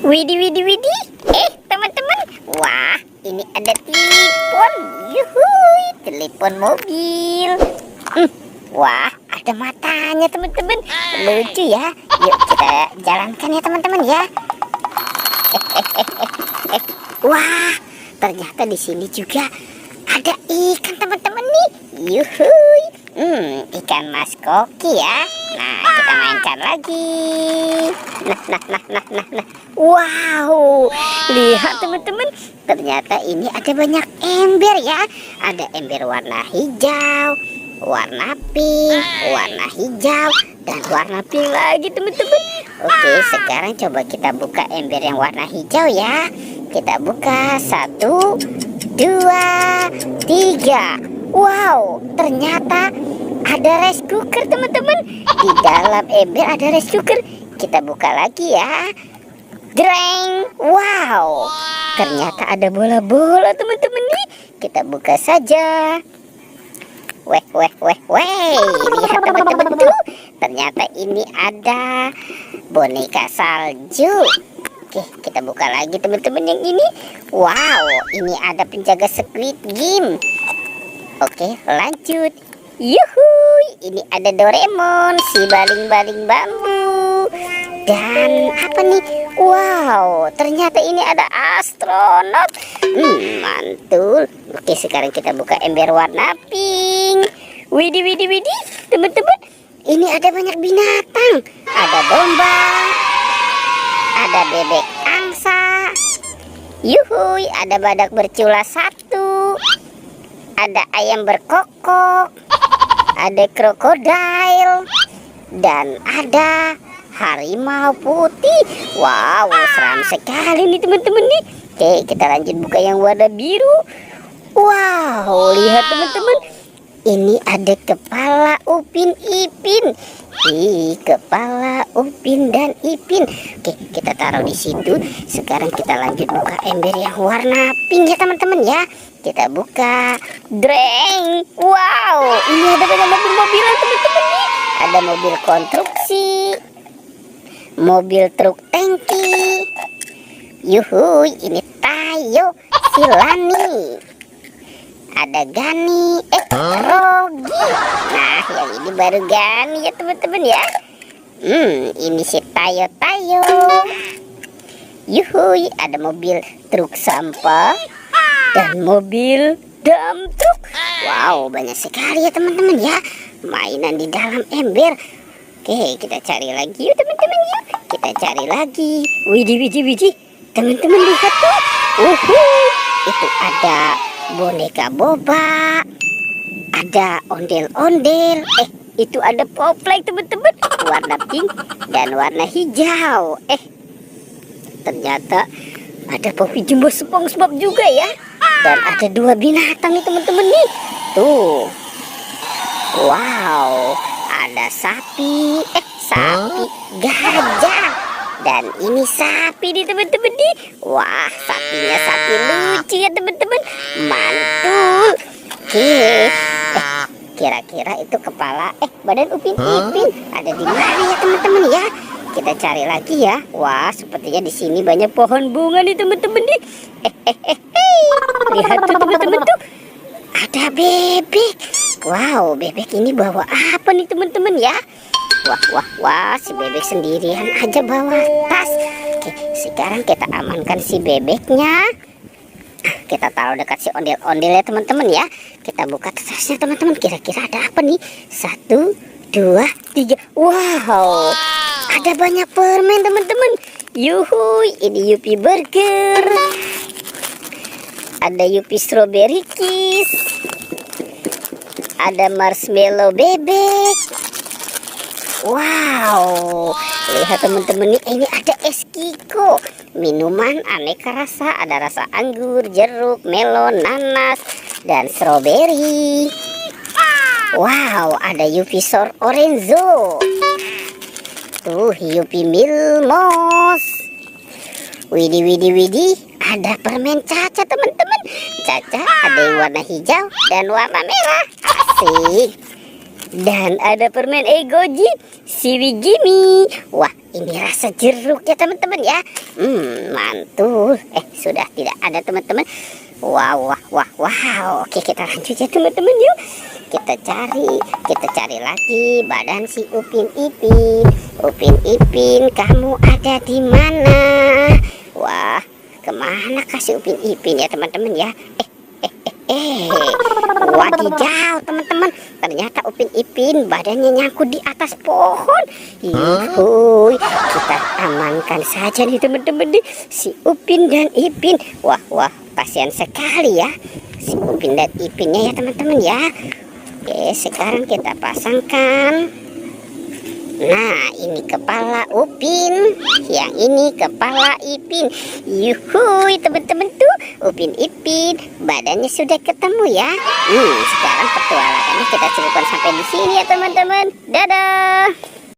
Widih, widih, widih. Teman-teman. Wah, ini ada telepon. Yuhui, telepon mobil. Wah, ada matanya teman-teman. Lucu ya. Yuk kita jalankan ya teman-teman ya. Wah, ternyata di sini juga ada ikan teman-teman nih. Yuhui. Ikan mas koki ya. Nah, kita mainkan lagi. Nah. Wow, lihat teman-teman. Ternyata ini ada banyak ember ya. Ada ember warna hijau, warna pink, warna hijau, dan warna pink lagi teman-teman. Oke, sekarang coba kita buka ember yang warna hijau ya. Kita buka 1, 2, 3. Wow, ternyata ada rice cooker teman-teman. Di dalam ember ada rice cooker. Kita buka lagi ya. Dreng. Wow, ternyata ada bola-bola teman-teman nih. Kita buka saja. Weh. Lihat teman-teman tuh. Ternyata ini ada boneka salju. Oke, kita buka lagi teman-teman yang ini. Wow, ini ada penjaga Squid Game. Oke, lanjut. Yuhui, ini ada Doraemon, si baling-baling bambu. Dan apa nih? Wow, ternyata ini ada astronot. Mantul. Oke, sekarang kita buka ember warna pink. Widih, teman-teman. Ini ada banyak binatang. Ada domba, ada bebek angsa. Yuhui, ada badak bercula 1. Ada ayam berkokok, ada krokodil, dan ada harimau putih. Wow, seram sekali nih teman-teman nih. Oke, kita lanjut buka yang warna biru. Wow, lihat teman-teman. Ini ada kepala Upin Ipin. Kepala Upin dan Ipin. Oke, kita taruh di situ. Sekarang kita lanjut buka ember yang warna pink ya teman-teman ya. Kita buka. Dreng. Wow, ini ada banyak mobil-mobilan teman-teman nih. Ada mobil konstruksi, mobil truk tangki. Yuhui, ini Tayo, si Lani. Ada Gani, Rogi. Nah, yang ini baru Gani ya teman-teman ya. Ini si Tayo. Yuhui, ada mobil truk sampah dan mobil dump truk. Wow, banyak sekali ya teman-teman ya. Mainan di dalam ember. Oke, kita cari lagi yuk teman-teman ya. Kita cari lagi. Widih. Teman-teman lihat tuh. Itu ada boneka boba. Ada ondel-ondel. Itu ada poplek teman-teman. Warna pink dan warna hijau. Ternyata ada Poppy Jumbo SpongeBob juga ya. Dan ada 2 binatang nih teman-teman nih. Tuh. Wow, ada sapi gajah. Dan ini sapi nih teman-teman nih. Wah, sapinya sapi lucu ya teman-teman. Mantul. Oke. Kira-kira itu kepala badan Upin Ipin ada di mana ya teman-teman ya? Kita cari lagi ya. Wah, sepertinya di sini banyak pohon bunga nih teman-teman nih. Lihat tuh teman-teman tuh. Ada bebek. Wow, bebek ini bawa apa nih teman-teman ya? Wah, si bebek sendirian aja bawa tas. Oke, sekarang kita amankan si bebeknya. Kita taruh dekat si ondel-ondel ya teman-teman ya. Kita buka tasnya teman-teman. Kira-kira ada apa nih? 1, 2, 3. Wow, ada banyak permen teman-teman. Yuhui, ini Yupi Burger. Ada Yupi Strawberry Kiss. Ada marshmallow bebek. Wow, lihat teman-teman nih, ini ada es Kiko. Minuman aneka rasa, ada rasa anggur, jeruk, melon, nanas, dan stroberi. Wow, ada Yupi Sour Orenzo. Tuh, Yupi Milmos. Widih. Ada permen Caca teman-teman. Caca ada yang warna hijau dan warna merah. Asik. Dan ada permen Egoji seaweed gimme. Wah, ini rasa jeruk ya teman-teman ya. Mantul. Sudah tidak ada teman-teman. Wow. Oke, kita lanjut ya teman-teman yuk. Kita cari lagi badan si Upin Ipin. Upin Ipin, kamu ada di mana? Wah, kemana kasih Upin Ipin ya teman-teman ya? Wadidaw teman-teman, ternyata Upin Ipin badannya nyangkut di atas pohon. Yuhuy, kita amankan saja nih teman-teman nih si Upin dan Ipin. Wah, kasihan sekali ya si Upin dan Ipinnya ya teman-teman ya. Oke, sekarang kita pasangkan. Nah, ini kepala Upin, yang ini kepala Ipin. Yuhuy teman-teman tuh, Upin Ipin badannya sudah ketemu ya. Sekarang petualangannya kita cukupkan sampai di sini ya teman-teman. Dadah.